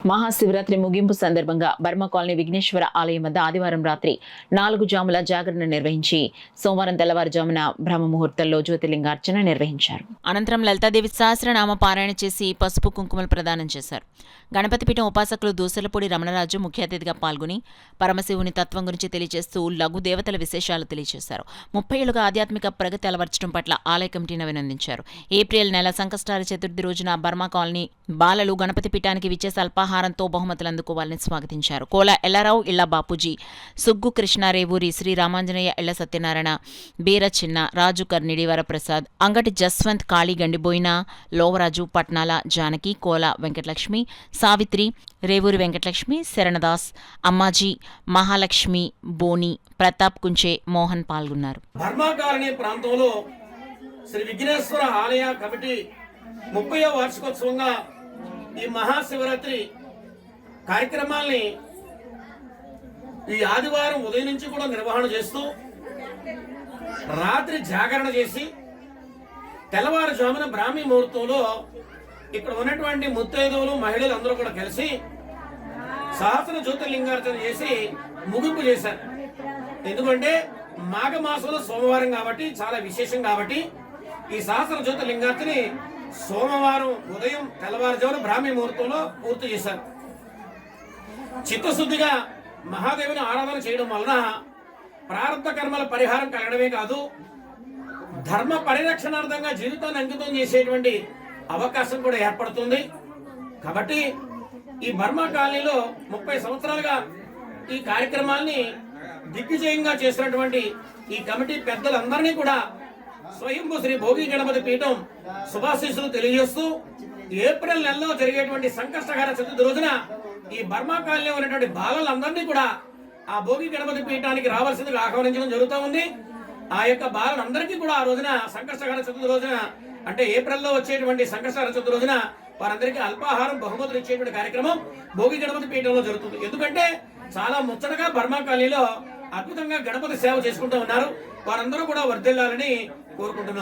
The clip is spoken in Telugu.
మహాశివరాత్రి ముగింపు సందర్భంగా బర్మా కాలనీ విఘ్నేశ్వర ఆలయం వద్ద ఆదివారం రాత్రి 4 జాముల జాగరణ నిర్వహించి సోమవారం తెల్లవారుజామున బ్రహ్మ ముహూర్తంలో జ్యోతిర్లింగార్చన నిర్వహించారు. అనంతరం లలితాదేవి సహస్రనామ పారాయణ చేసి పసుపు కుంకుమలు ప్రదానం చేశారు. గణపతిపీఠం ఉపాసకులు దూసలపూడి రమణరాజు ముఖ్య అతిథిగా పాల్గొని పరమశివుని తత్వం గురించి తెలియజేస్తూ లఘు దేవతల విశేషాలు తెలియజేశారు. 30 ఏళ్లుగా ఆధ్యాత్మిక ప్రగతి అలవర్చడం పట్ల ఆలయ కమిటీని అభినందించారు. ఏప్రిల్ నెల సంకష్టాల చతుర్థి రోజున బర్మా కాలనీ బాలలు గణపతి పీఠానికి విచ్చేసి అల్పాహారంతో బహుమతులు అందుకోవాలని స్వాగతించారు. కోల ఎల్లారావు, ఇళ్ల బాపూజీ, సుగ్గు కృష్ణారేవూరి, శ్రీ రామాంజనేయ, ఇళ్ల సత్యనారాయణ, బీర చిన్న, రాజు కర్నిడి వరప్రసాద్, అంగటి జస్వంత్, కాళీ గండిబోయిన, లోవరాజు, పట్నాల జానకి, కోల వెంకటలక్ష్మి, సావిత్రి, రేవూరి వెంకటలక్ష్మి, శరణదాస్, అమ్మాజీ, మహాలక్ష్మి, బోని, ప్రతాప్ కుంచే, మోహన్ పాల్గొన్నారు. బర్మా కాలనీ ప్రాంతంలో శ్రీ విఘ్నేశ్వర ఆలయ కమిటీ 30వ వార్షికోత్సవంగా ఈ మహాశివరాత్రి కార్యక్రమాల్ని ఈ ఆదివారం ఉదయం నుంచి కూడా నిర్వహణ చేస్తూ రాత్రి జాగరణ చేసి తెల్లవారుజామున బ్రాహ్మీ ముహూర్తంలో ఇక్కడ ఉన్నటువంటి ముత్తైదువులు, మహిళలు అందరూ కూడా కలిసి సహస్ర జ్యోతిర్లింగార్చన చేసి ముగింపు చేశారు. ఎందుకంటే మాఘమాసంలో సోమవారం కాబట్టి చాలా విశేషం కాబట్టి ఈ సహస్ర జ్యోతిర్లింగార్చని సోమవారం ఉదయం తెల్లవారుజామున బ్రాహ్మీ ముహూర్తంలో పూర్తి చేశారు. చిత్తశుద్ధిగా మహాదేవుని ఆరాధన చేయడం వలన ప్రారంభ కర్మల పరిహారం కలగడమే కాదు, ధర్మ పరిరక్షణార్థంగా జీవితాన్ని అంకితం చేసేటువంటి అవకాశం కూడా ఏర్పడుతుంది. కాబట్టి ఈ బర్మా కాలనీలో 30 సంవత్సరాలుగా ఈ కార్యక్రమాల్ని దిగ్విజయంగా చేసినటువంటి ఈ కమిటీ పెద్దలందరినీ కూడా స్వయంభూ శ్రీ భోగి గణపతి పీఠం శుభాశీస్సులు తెలియజేస్తూ ఏప్రిల్ నెలలో జరిగేటువంటి సంకష్టహార చతుర్థి రోజున ఈ బర్మా కాలనీలో ఉన్నటువంటి బాలలందరినీ కూడా ఆ భోగి గణపతి పీఠానికి రావాల్సిందిగా ఆహ్వానించడం జరుగుతూ ఉంది. ఆ యొక్క బాలలందరికీ కూడా ఆ రోజున సంకష్టహార చతుర్థి రోజున అంటే ఏప్రిల్లో వచ్చేటువంటి సంకష్టహార చతుర్థి రోజున వారందరికీ అల్పాహారం బహుమతులు ఇచ్చేటువంటి కార్యక్రమం భోగి గణపతి పీఠంలో జరుగుతుంది. ఎందుకంటే చాలా ముచ్చటగా బర్మా కాలనీలో అద్భుతంగా గణపతి సేవ చేసుకుంటూ ఉన్నారు. వారందరూ కూడా వర్ధిల్లాలని కోరుకుంటున్నాం.